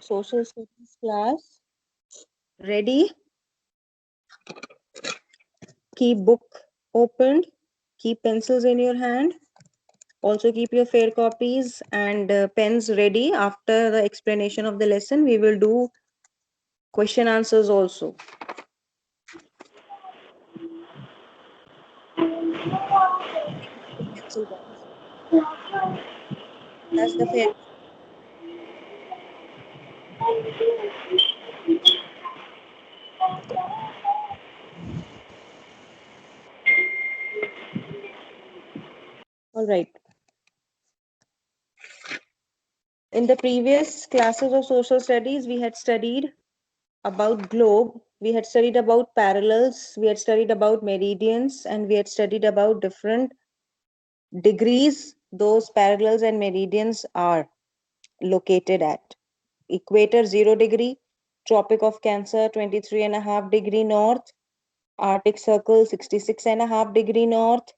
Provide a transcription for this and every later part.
Social studies class. Ready? Keep book opened. Keep pencils in your hand. Also keep your fair copies and pens ready. After the explanation of the lesson, we will do question answers also. Pencil box. That's the fair. All right. In the previous classes of social studies, we had studied about globe, we had studied about parallels, we had studied about meridians, and we had studied about different degrees those parallels and meridians are located at. Equator 0 degree, Tropic of Cancer 23.5 degree north, Arctic Circle 66.5 degree north,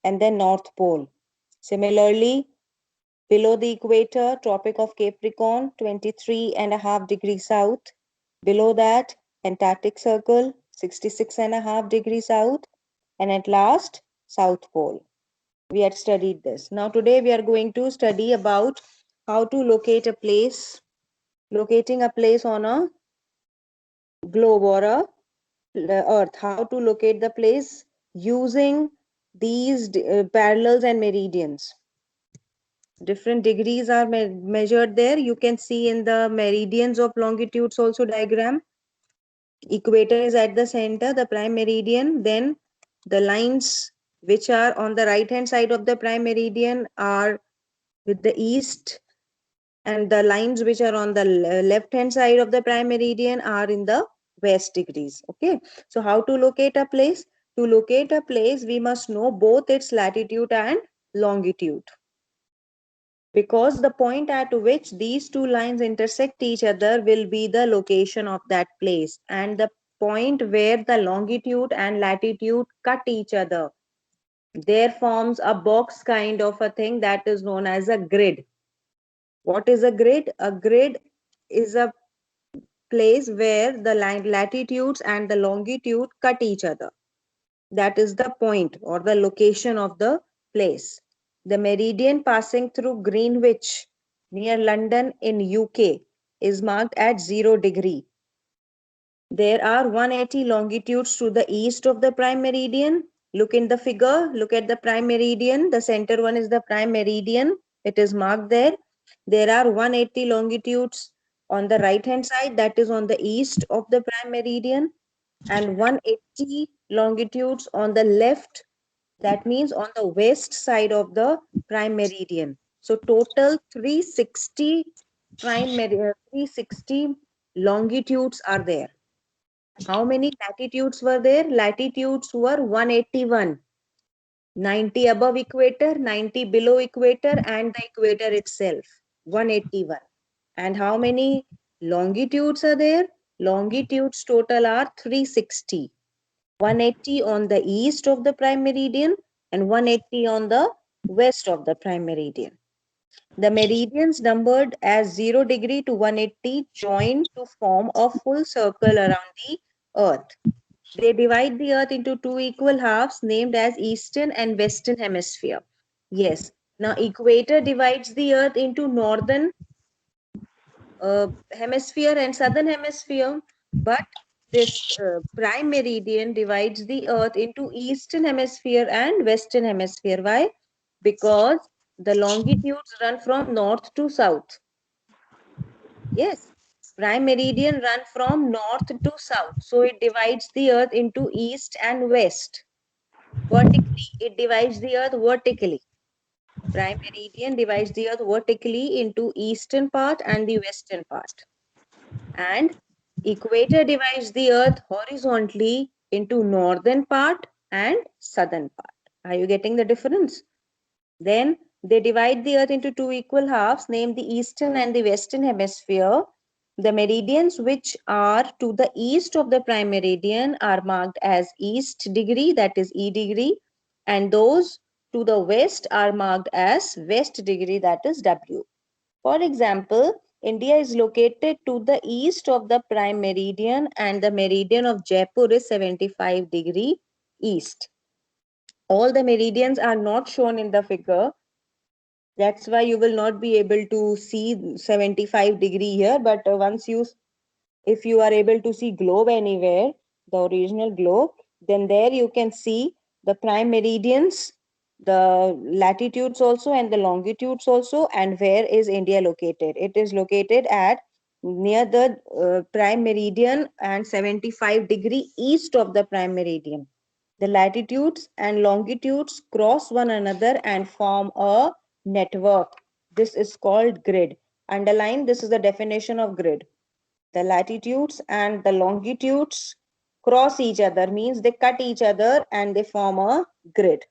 and then North Pole. Similarly, below the equator, Tropic of Capricorn 23.5 degree south. Below that, Antarctic Circle 66.5 degree south, and at last, South Pole. We had studied this. Now today we are going to study about how to locate a place, locating a place on a globe or a earth, how to locate the place using these parallels and meridians. Different degrees are measured there. You can see in the meridians of longitudes also diagram. Equator is at the center, the prime meridian. Then the lines which are on the right hand side of the prime meridian are with the east, and the lines which are on the left hand side of the prime meridian are in the west degrees. Okay, so how to locate a place? To locate a place, we must know both its latitude and longitude, because the point at which these two lines intersect each other will be the location of that place, and the point where the longitude and latitude cut each other, there forms a box kind of a thing that is known as a grid. What is a grid? A grid is a place where the latitudes and the longitude cut each other. That is the point or the location of the place. The meridian passing through Greenwich near London in UK is marked at 0 degree. There are 180 longitudes to the east of the prime meridian. Look in the figure, look at the prime meridian. The center one is the prime meridian. It is marked there. There are 180 longitudes on the right hand side, that is on the east of the prime meridian, and 180 longitudes on the left, that means on the west side of the prime meridian. So total 360 360 longitudes are there. How many latitudes were there? Latitudes were 181. 90 above equator, 90 below equator, and the equator itself, 181. And how many longitudes are there? Longitudes total are 360. 180 on the east of the prime meridian and 180 on the west of the prime meridian. The meridians numbered as 0 degree to 180 join to form a full circle around the earth. They divide the earth into two equal halves named as eastern and western hemisphere. Yes. Now equator divides the earth into northern hemisphere and southern hemisphere, but this prime meridian divides the earth into eastern hemisphere and western hemisphere. Why? Because the longitudes run from north to south. Yes, prime meridian run from north to south, so it divides the earth into east and west. Vertically, it divides the earth vertically. Prime meridian divides the earth vertically into eastern part and the western part, and equator divides the earth horizontally into northern part and southern part. Are you getting the difference? Then they divide the earth into two equal halves named the eastern and the western hemisphere. The meridians which are to the east of the prime meridian are marked as east degree, that is E degree, and those to the west are marked as west degree, that is W. For example, India is located to the east of the prime meridian, and the meridian of Jaipur is 75° east. All the meridians are not shown in the figure. That's why you will not be able to see 75° here. But if you are able to see globe anywhere, the original globe, then there you can see the prime meridians, the latitudes also, and the longitudes also. And where is India located? It is located at near the prime meridian and 75° east of the prime meridian. The latitudes and longitudes cross one another and form a network. This is called grid. Underline, this is the definition of grid. The latitudes and the longitudes cross each other, means they cut each other and they form a grid.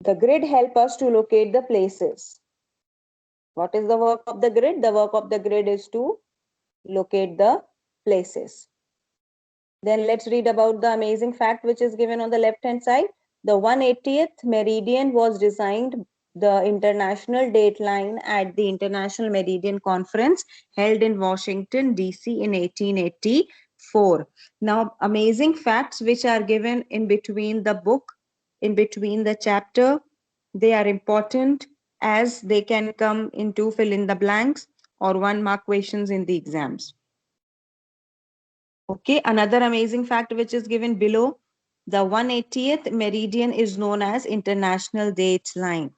The grid help us to locate the places. What is the work of the grid? The work of the grid is to locate the places. Then let's read about the amazing fact which is given on the left hand side. The 180th meridian was designed the international dateline at the International Meridian Conference held in Washington, D.C. in 1884. Now, amazing facts which are given in between the book, in between the chapter, they are important as they can come into fill in the blanks or 1-mark questions in the exams. Okay, another amazing fact which is given below. The 180th meridian is known as International Dateline.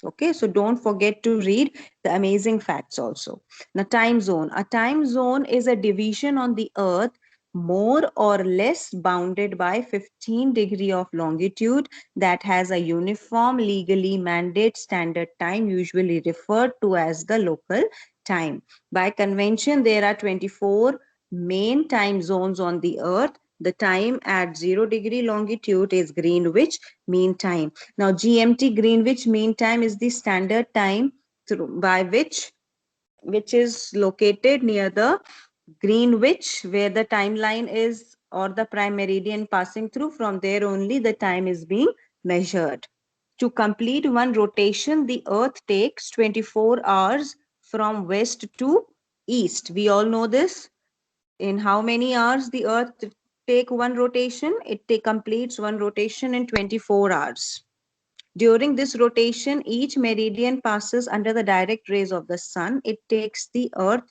Okay, so don't forget to read the amazing facts also. Now, time zone. A time zone is a division on the earth more or less bounded by 15° of longitude that has a uniform legally mandated standard time, usually referred to as the local time. By convention, there are 24 main time zones on the earth. The time at 0° longitude is Greenwich Mean Time. Now, GMT, Greenwich Mean Time, is the standard time by which is located near the Greenwich, where the timeline is or the prime meridian passing through. From there only the time is being measured. To complete one rotation, the earth takes 24 hours from west to east. We all know this. In how many hours the earth take one rotation? It completes one rotation in 24 hours. During this rotation, each meridian passes under the direct rays of the sun. It takes the earth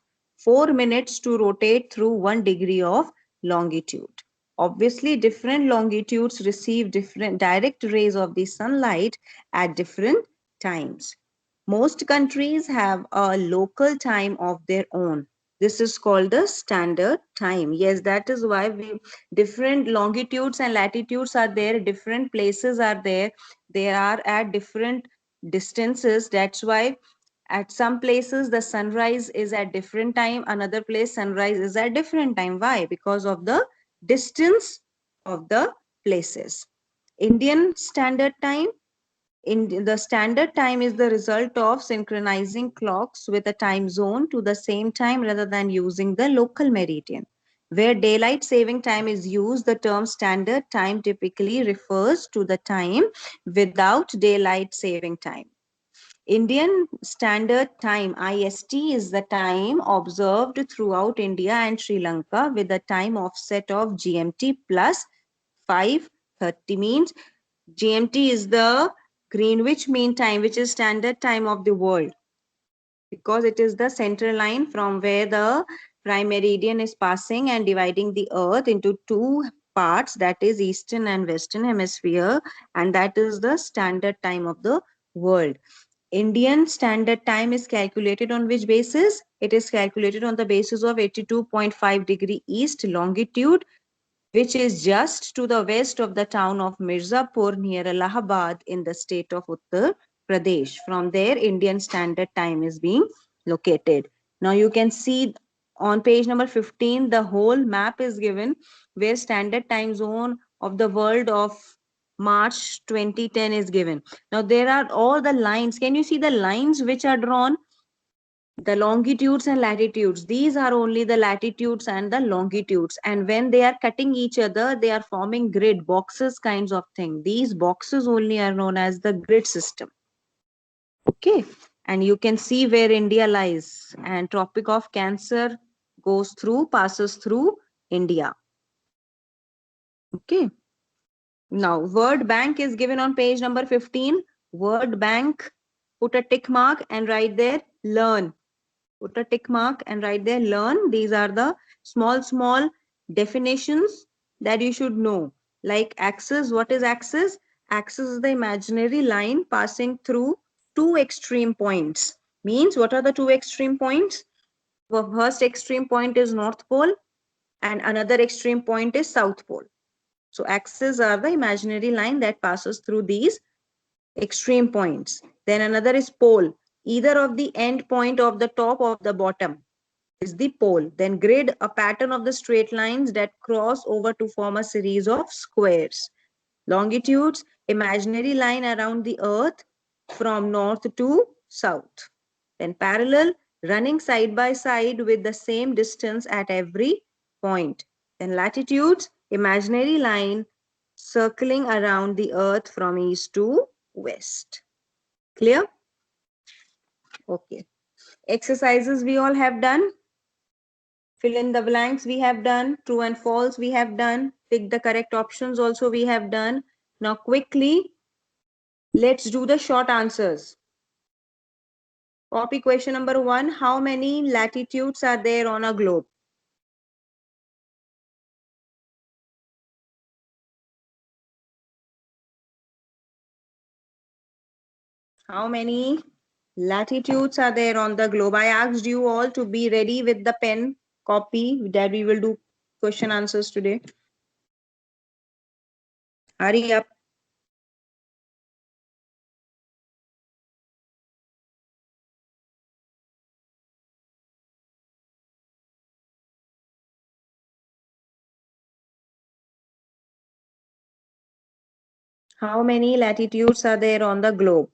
4 minutes to rotate through 1° of longitude. Obviously, different longitudes receive different direct rays of the sunlight at different times. Most countries have a local time of their own. This is called the standard time. Yes, that is why different longitudes and latitudes are there, different places are there. They are at different distances. That's why at some places the sunrise is at different time, another place sunrise is at different time. Why? Because of the distance of the places. Indian Standard Time. In the standard time is the result of synchronizing clocks with a time zone to the same time rather than using the local meridian. Where daylight saving time is used, the term standard time typically refers to the time without daylight saving time. Indian Standard Time IST is the time observed throughout India and Sri Lanka with a time offset of GMT plus 5:30, means GMT is the Greenwich Mean Time, which is standard time of the world, because it is the central line from where the prime meridian is passing and dividing the earth into two parts, that is eastern and western hemisphere, and that is the standard time of the world. Indian Standard Time is calculated on which basis? It is calculated on the basis of 82.5° east longitude, which is just to the west of the town of Mirzapur near Allahabad in the state of Uttar Pradesh. From there, Indian Standard Time is being located. Now you can see on page number 15, the whole map is given where standard time zone of the world of March 2010 is given. Now there are all the lines. Can you see the lines which are drawn? The longitudes and latitudes, these are only the latitudes and the longitudes, and when they are cutting each other they are forming grid boxes kinds of thing. These boxes only are known as the grid system. Okay, and you can see where India lies, and Tropic of Cancer passes through India. Okay, now word bank is given on page number 15. Word bank, put a tick mark and write there learn. Put a tick mark and write there learn. These are the small definitions that you should know. Like axis, what is axis? Axis is the imaginary line passing through two extreme points. Means what are the two extreme points? The first extreme point is North Pole and another extreme point is South Pole. So axes are the imaginary line that passes through these extreme points. Then another is pole. Either of the end point of the top or the bottom is the pole. Then grid, a pattern of the straight lines that cross over to form a series of squares. Longitudes, imaginary line around the earth from north to south. Then parallel, running side by side with the same distance at every point. Then latitudes, imaginary line circling around the earth from east to west. Clear? Okay. Exercises we all have done. Fill in the blanks we have done. True and false we have done. Pick the correct options also we have done. Now quickly, let's do the short answers. Copy question number 1. How many latitudes are there on a globe? How many latitudes are there on the globe? I asked you all to be ready with the pen copy that we will do question answers today. Hurry up. How many latitudes are there on the globe?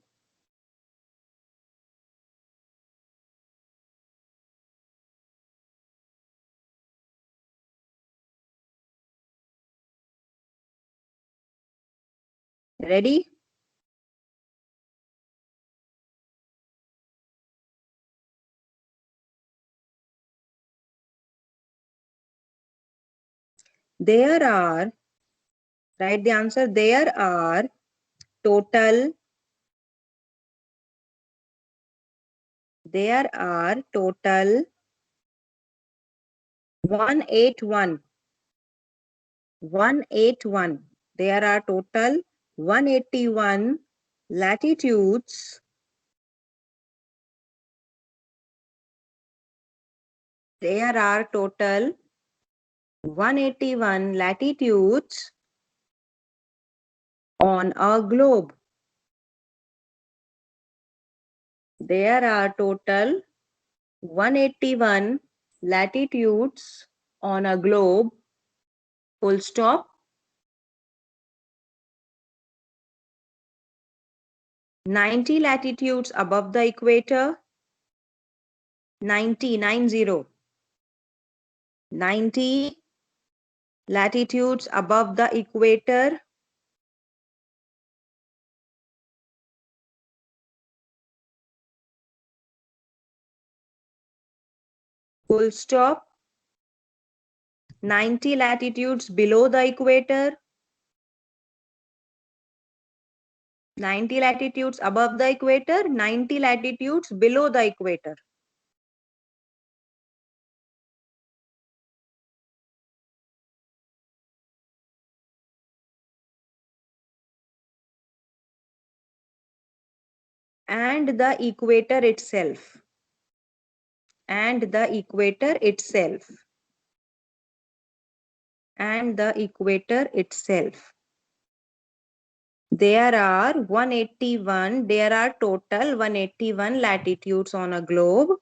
Ready? There are, write the answer, there are total, there are total 181. 181. There are total 181 latitudes. There are total 181 latitudes on a globe. There are total 181 latitudes on a globe. Full stop. 90 latitudes above the equator. 90, 90. 90 latitudes above the equator. Full stop. 90 latitudes below the equator. 90 latitudes above the equator. 90 latitudes below the equator. And the equator itself. And the equator itself. And the equator itself. There are total 181 latitudes on a globe.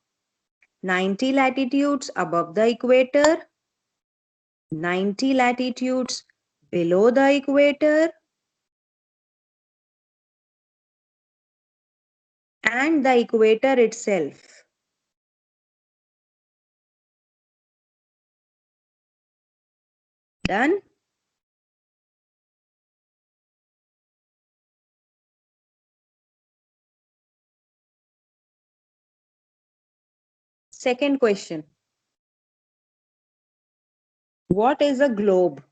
90 latitudes above the equator. 90 latitudes below the equator. And the equator itself. Done? Second question. What is a globe?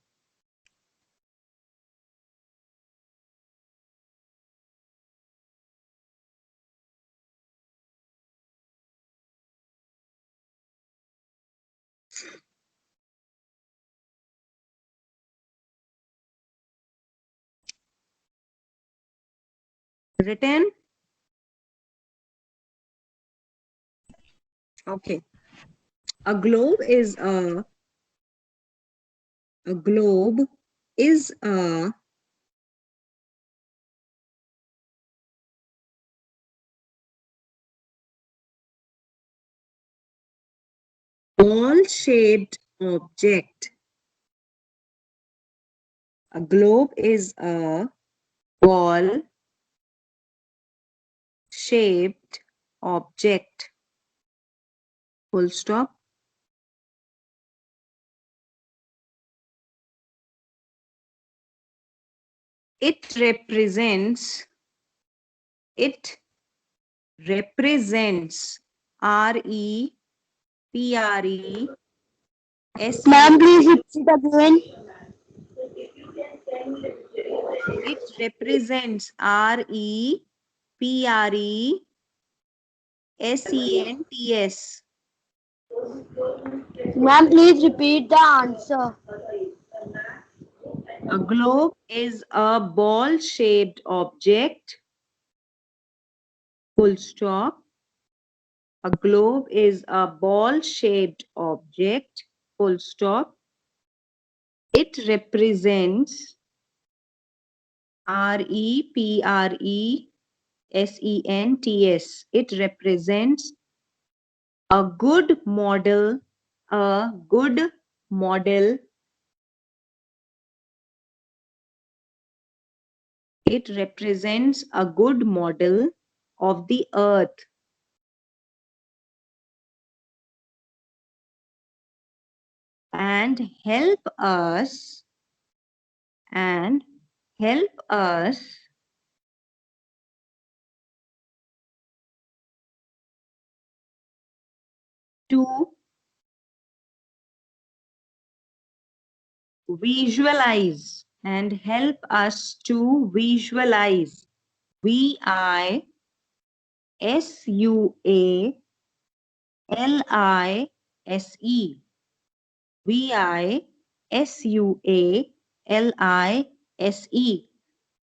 Written? Okay. A globe is a ball-shaped object. A globe is a ball-shaped object. Full stop. It represents REPRESS. Ma'am, please repeat again. It represents REPRESENTS. Ma'am, please repeat the answer. A globe is a ball-shaped object. Full stop. A globe is a ball-shaped object. Full stop. It represents REPRESENTS. It represents a good model, a good model. It represents a good model of the earth and help us to visualize VISUALISE VISUALISE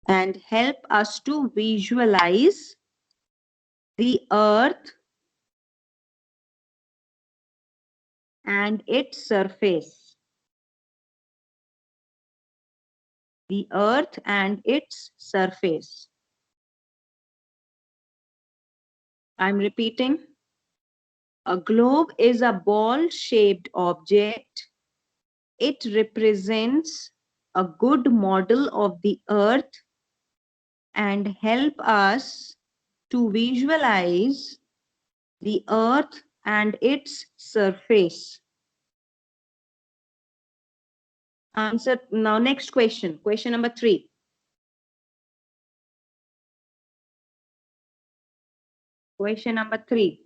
and help us to visualize the earth and its surface. The earth and its surface. I'm repeating. A globe is a ball-shaped object. It represents a good model of the earth and help us to visualize the earth and its surface. Answer now. Next question. Question number 3. Question number 3.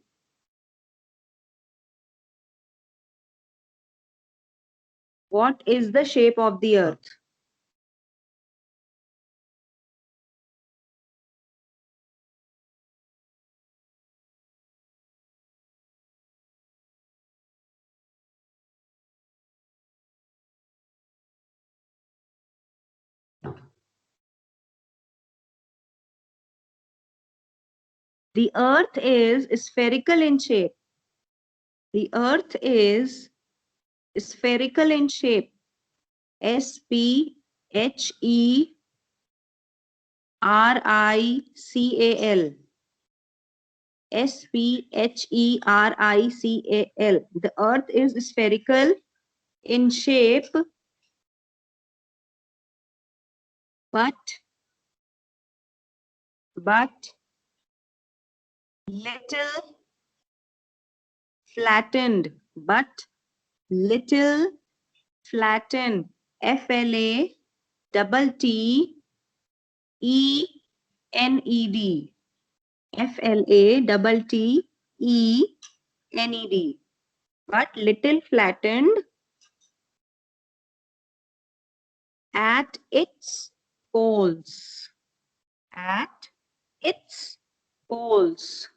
What is the shape of the earth? The earth is spherical in shape. The earth is spherical in shape. SPHERICAL. SPHERICAL. The earth is spherical in shape, but little flattened. Flattened. FLATTENED. FLATTENED. NED. But little flattened at its poles. At its poles.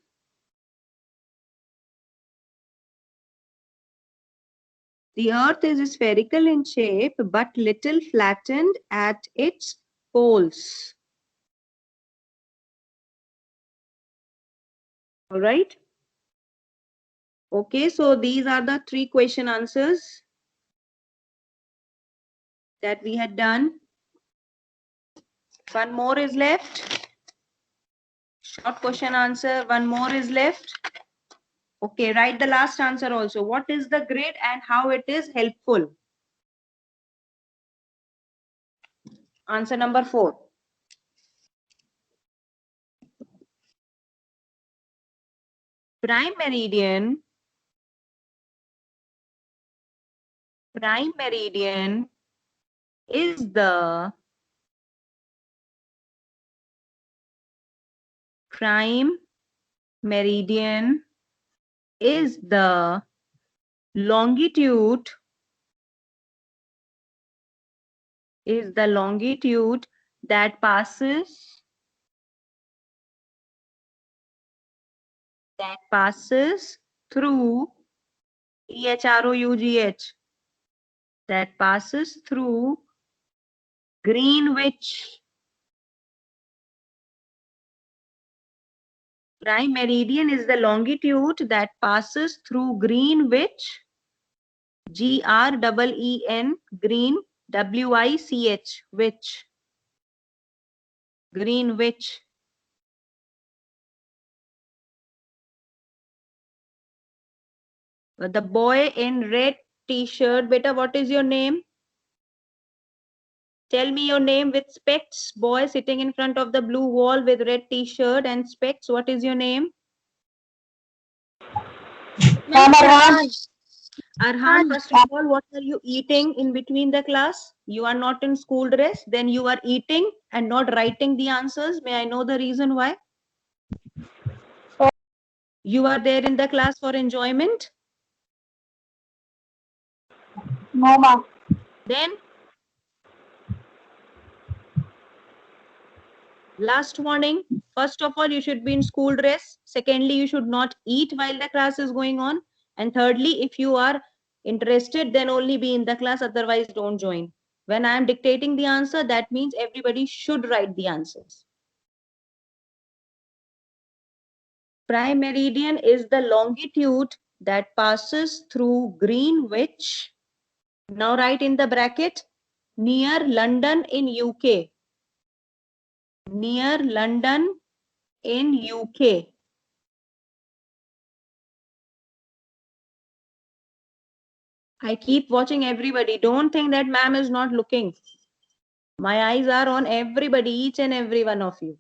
The earth is spherical in shape, but little flattened at its poles. All right. Okay, so these are the 3 question answers that we had done. One more is left. Short question answer, one more is left. Okay, write the last answer also. What is the grid and how it is helpful? Answer number 4. Prime meridian is the prime meridian is the longitude that passes through EHROUGH, that passes through Greenwich. Prime meridian is the longitude that passes through Greenwich, GREEN, green, WICH, which, Greenwich. The boy in red t-shirt, beta, what is your name? Tell me your name with specs. Boy sitting in front of the blue wall with red t-shirt and specs. What is your name? Arhan. Arhan, first of all, what are you eating in between the class? You are not in school dress. Then you are eating and not writing the answers. May I know the reason why? You are there in the class for enjoyment? No, ma. Then last warning, first of all, you should be in school dress. Secondly, you should not eat while the class is going on. And thirdly, if you are interested, then only be in the class, otherwise don't join. When I am dictating the answer, that means everybody should write the answers. Prime meridian is the longitude that passes through Greenwich. Now write in the bracket, near London in UK. Near London in UK. I keep watching everybody. Don't think that ma'am is not looking. My eyes are on everybody, each and every one of you.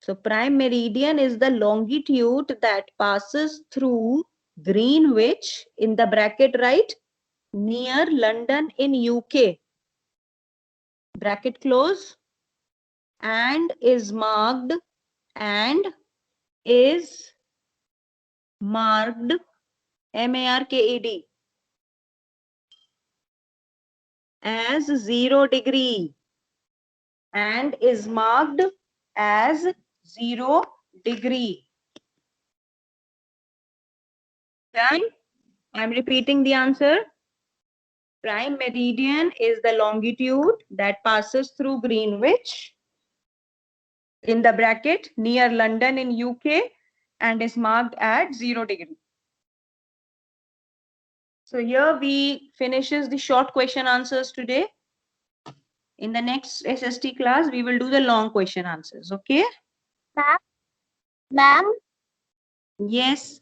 So prime meridian is the longitude that passes through Greenwich, in the bracket, right? Near London in UK. Bracket close. And is marked MARKED as 0 degree, and is marked as 0 degree. Done? I'm repeating the answer. Prime meridian is the longitude that passes through Greenwich, in the bracket, near London in UK, and is marked at 0 degree. So here we finishes the short question answers today. In the next SST class, we will do the long question answers. Okay? Ma'am? Yes.